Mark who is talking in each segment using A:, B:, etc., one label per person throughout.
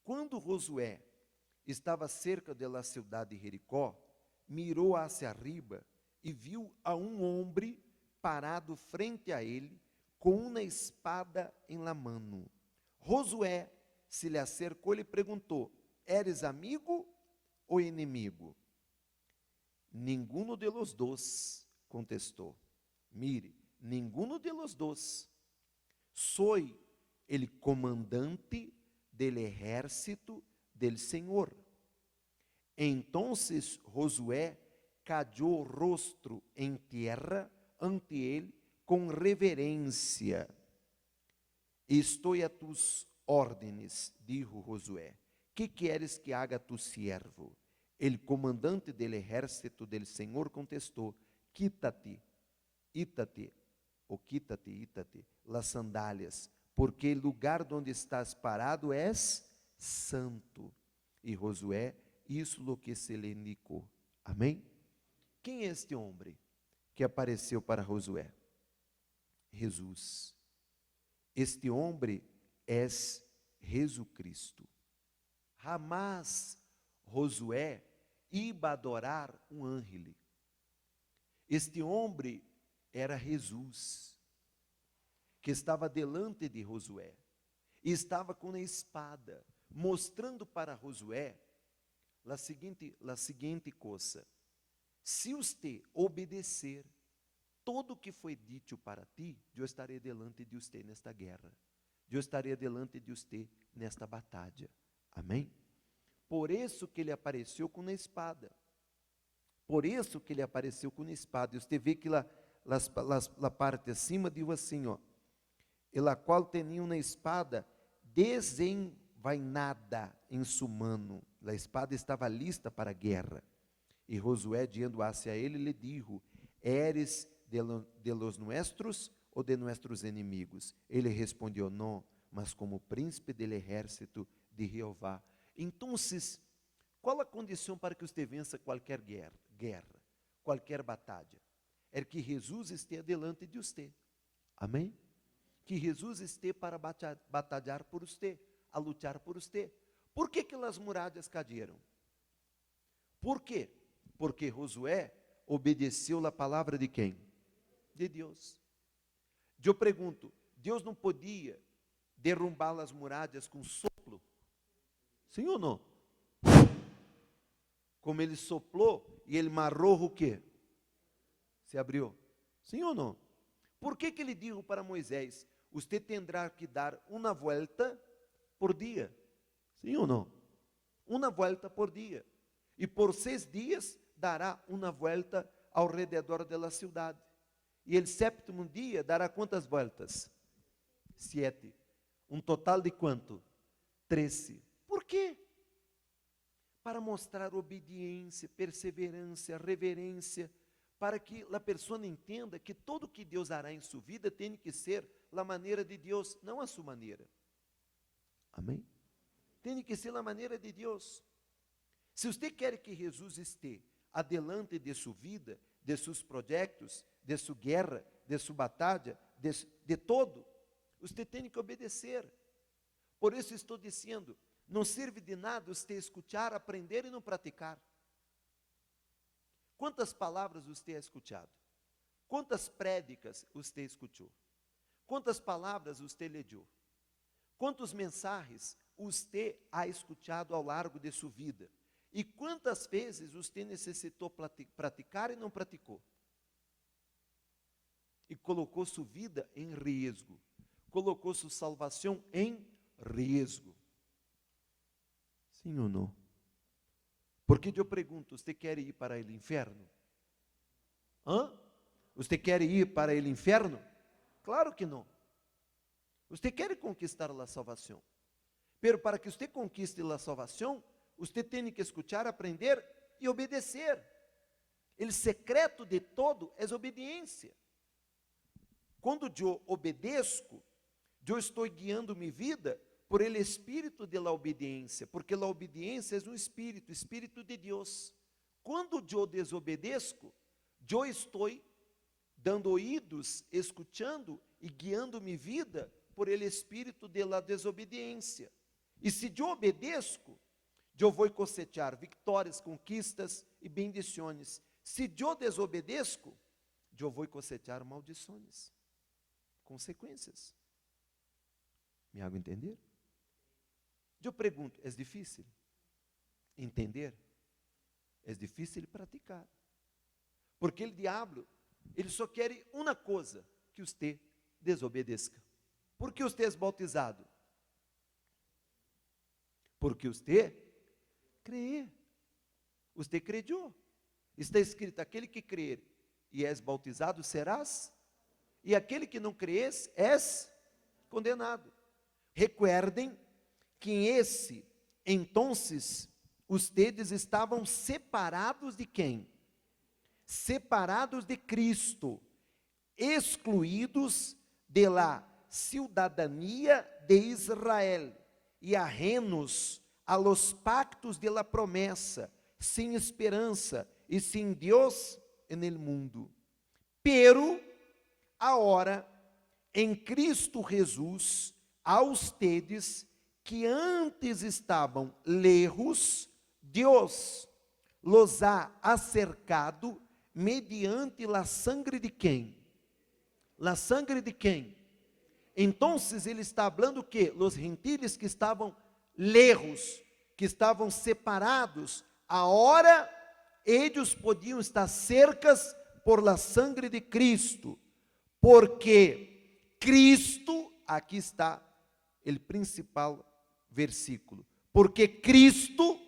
A: Quando Josué estava cerca da cidade de Jericó, mirou hacia arriba e viu a um homem parado frente a ele, com uma espada em la mano. Josué se lhe acercou e lhe perguntou: eres amigo ou inimigo? Ninguno de los dos, contestou. Mire, ninguno de los dos. Soy el comandante del ejército del Señor. Entonces Josué cayó rostro en tierra ante él con reverencia. Estoy a tus órdenes, dijo Josué. ¿Qué quieres que haga tu siervo? El comandante del ejército del Señor contestó: quítate, ítate, las sandalias, porque el lugar donde estás parado es santo. E Josué hizo lo que se le indicou. Amém? Quem é este homem que apareceu para Josué? Jesus. Este homem é Jesus Cristo. Jamás Josué iba adorar um ángel. Este homem era Jesus, que estava delante de Josué, e estava com a espada, mostrando para Josué a seguinte coisa: se você obedecer todo o que foi dito para ti, eu estarei delante de você nesta guerra, eu estarei delante de você nesta batalha. Amém? Por isso que ele apareceu com a espada. Por isso que ele apareceu com a espada. E você vê que lá a parte acima diz assim, ó, e la qual tinha uma espada desenvainada em sua mano. A espada estava lista para a guerra. E Josué, diando hacia ele, lhe dijo: eres de los nuestros ou de nuestros inimigos? Ele respondeu: não, mas como príncipe del ejército de Jeová. Então, qual a condição para que você vença qualquer guerra, qualquer batalha? É que Jesus esteja delante de você. Amém? Que Jesus esteja para batalhar por você, a lutar por você. Por que as muralhas caíram? Por quê? Porque Josué obedeceu a palavra de quem? De Deus. Eu pergunto, Deus não podia derrubar as muralhas com soplo? Sim ou não? Como ele soplou e ele marrou o quê? Se abriu. Sim ou não? Por que ele disse para Moisés: você terá que dar uma volta por dia? Sim ou não? Uma volta por dia. E por 6 dias dará uma volta ao redor da cidade. E o 7º dia dará quantas voltas? 7. Um total de quanto? 13. Por quê? Para mostrar obediência, perseverança, reverência, para que a pessoa entenda que tudo que Deus hará em sua vida tem que ser a maneira de Deus, não a sua maneira. Amém? Tem que ser a maneira de Deus. Se você quer que Jesus esteja adelante de sua vida, de seus projetos, de sua guerra, de sua batalha, de todo, você tem que obedecer. Por isso estou dizendo, não serve de nada você escutar, aprender e não praticar. Quantas palavras você ha escutado? Quantas prédicas você escutou? Quantas palavras você leu? Quantos mensagens você ha escutado ao largo de sua vida? E quantas vezes você necessitou praticar e não praticou? E colocou sua vida em risco. Colocou sua salvação em risco. Sim ou não? Porque eu pergunto, você quer ir para o inferno? Você quer ir para o inferno? Claro que não. Você quer conquistar a salvação. Pero para que você conquiste a salvação, você tem que escutar, aprender e obedecer. O secreto de todo é obediência. Quando eu obedeço, eu estou guiando minha vida por el espírito de la obediência, porque la obediência é um espírito, espírito de Deus. Quando eu desobedeço, eu estou dando ouvidos, escutando e guiando minha vida por el espírito de la desobediência. E se eu obedeço, eu vou cosechar vitórias, conquistas e bendições. Se eu desobedeço, eu vou cosechar maldições, consequências. Me hago entender? Eu pergunto, é difícil entender? É difícil praticar. Porque o diabo, ele só quer uma coisa, que você desobedeça. Por que você é bautizado? Porque você crê. Você creu. Está escrito, aquele que crer e és bautizado, serás. E aquele que não crês, és condenado. Recuerdem que entonces, ustedes estavam separados de quem? Separados de Cristo, excluídos de la cidadania de Israel e ajenos a los pactos de la promessa, sem esperança e sem Deus en el mundo. Pero agora, em Cristo Jesus, a ustedes que antes estavam lejos, Deus los ha acercado mediante la sangre de quem? La sangre de quem? Então, ele está falando que os gentiles que estavam lejos, que estavam separados, agora eles podiam estar cercas por la sangre de Cristo, porque Cristo, aqui está o principal versículo, porque Cristo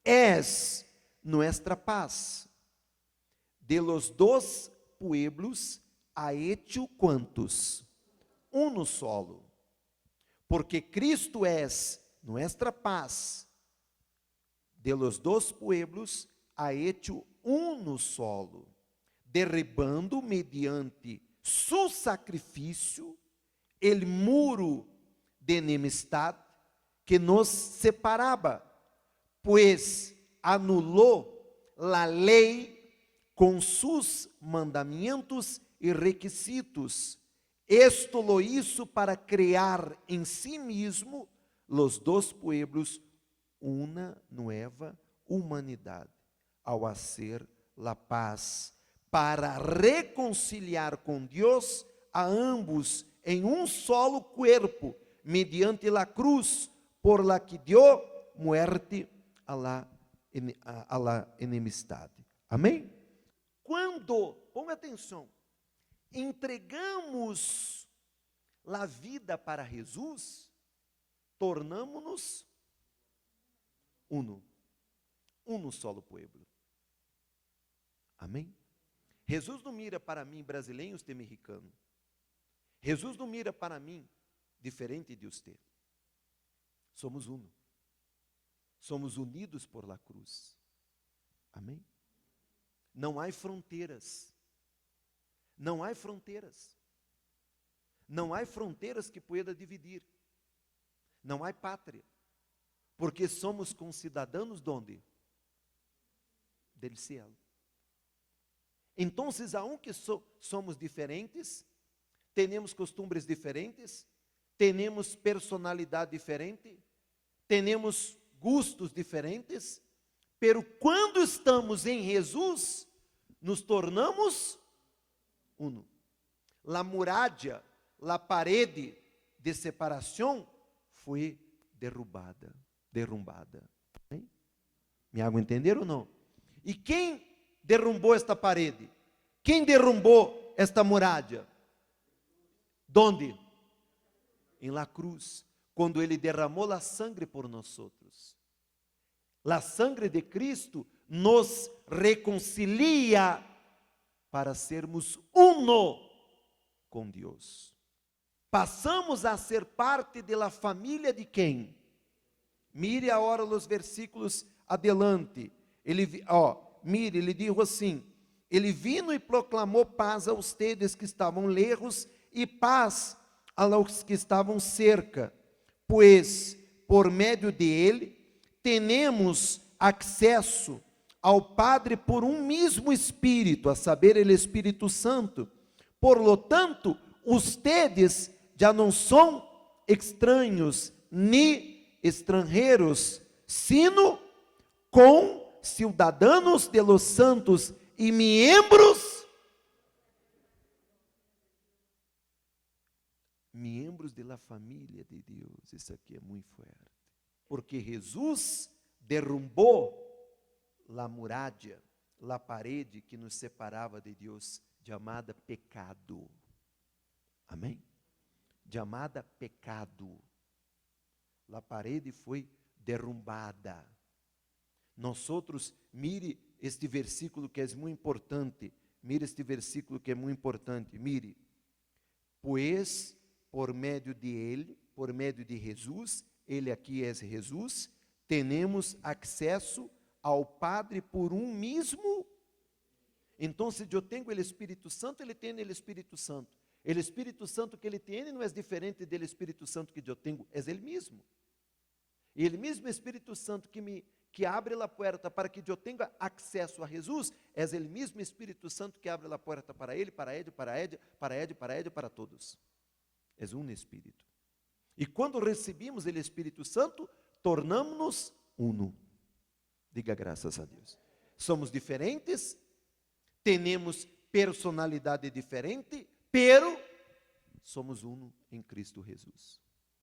A: es nuestra paz. De los dos pueblos ha hecho quantos? Uno solo. Porque Cristo es nuestra paz. De los dos pueblos ha hecho uno solo, derribando mediante su sacrificio el muro de enemistad que nos separaba, pues anuló la ley con sus mandamientos y requisitos. Esto lo hizo para crear en sí mismo los dos pueblos una nueva humanidad, ao hacer la paz, para reconciliar con Dios a ambos en un solo cuerpo, mediante la cruz, por la que dio muerte a la enemistad. Amém? Quando, ponga atenção, entregamos a vida para Jesus, tornamos-nos um solo pueblo. Amém? Jesus não mira para mim brasileiro, você mexicano. Jesus não mira para mim diferente de você. Somos uno. Somos unidos por la cruz. Amém? Não há fronteiras. Não há fronteiras. Não há fronteiras que pueda dividir. Não há pátria. Porque somos concidadãos de onde? Del cielo. Então, aunque somos diferentes, temos costumes diferentes, temos personalidade diferente, temos gustos diferentes, pero quando estamos em Jesus, nos tornamos uno. La muralha, la parede de separação foi derrubada. Hein? Me hago entender ou não? E quem derrumbou esta parede? Quem derrumbou esta muralha? Donde? Em la cruz, quando ele derramou a sangre por nós outros. A sangre de Cristo nos reconcilia para sermos uno com Deus. Passamos a ser parte da família de quem? Mire agora os versículos adelante. Ele dijo assim: ele vino e proclamou paz a ustedes que estavam lejos e paz a los que estavam cerca, pois por meio de ele temos acesso ao Padre por um mesmo Espírito, a saber, o Espírito Santo. Por lo tanto, ustedes já não são estranhos, nem extranjeros, sino com ciudadanos de los santos y miembros de la família de Deus. Isso aqui é muito forte. Porque Jesus derrumbou a muralha, a parede que nos separava de Deus, chamada pecado. Amém? Chamada pecado. A parede foi derrumbada. Nós outros, mire este versículo que é muito importante. Mire este versículo que é muito importante. Mire. Pois, por meio de Ele, por meio de Jesus, Ele aqui é Jesus, temos acesso ao Padre por um mesmo. Então, se eu tenho o Espírito Santo, Ele tem o Espírito Santo. O Espírito Santo que Ele tem não é diferente do Espírito Santo que eu tenho, é Ele mesmo. E Ele mesmo Espírito Santo que abre a porta para que eu tenha acesso a Jesus, é Ele mesmo Espírito Santo que abre a porta para Ele, para todos. É um Espírito. E quando recebemos o Espírito Santo, tornamos-nos uno. Diga graças a Deus. Somos diferentes, temos personalidade diferente, pero somos uno em Cristo Jesus.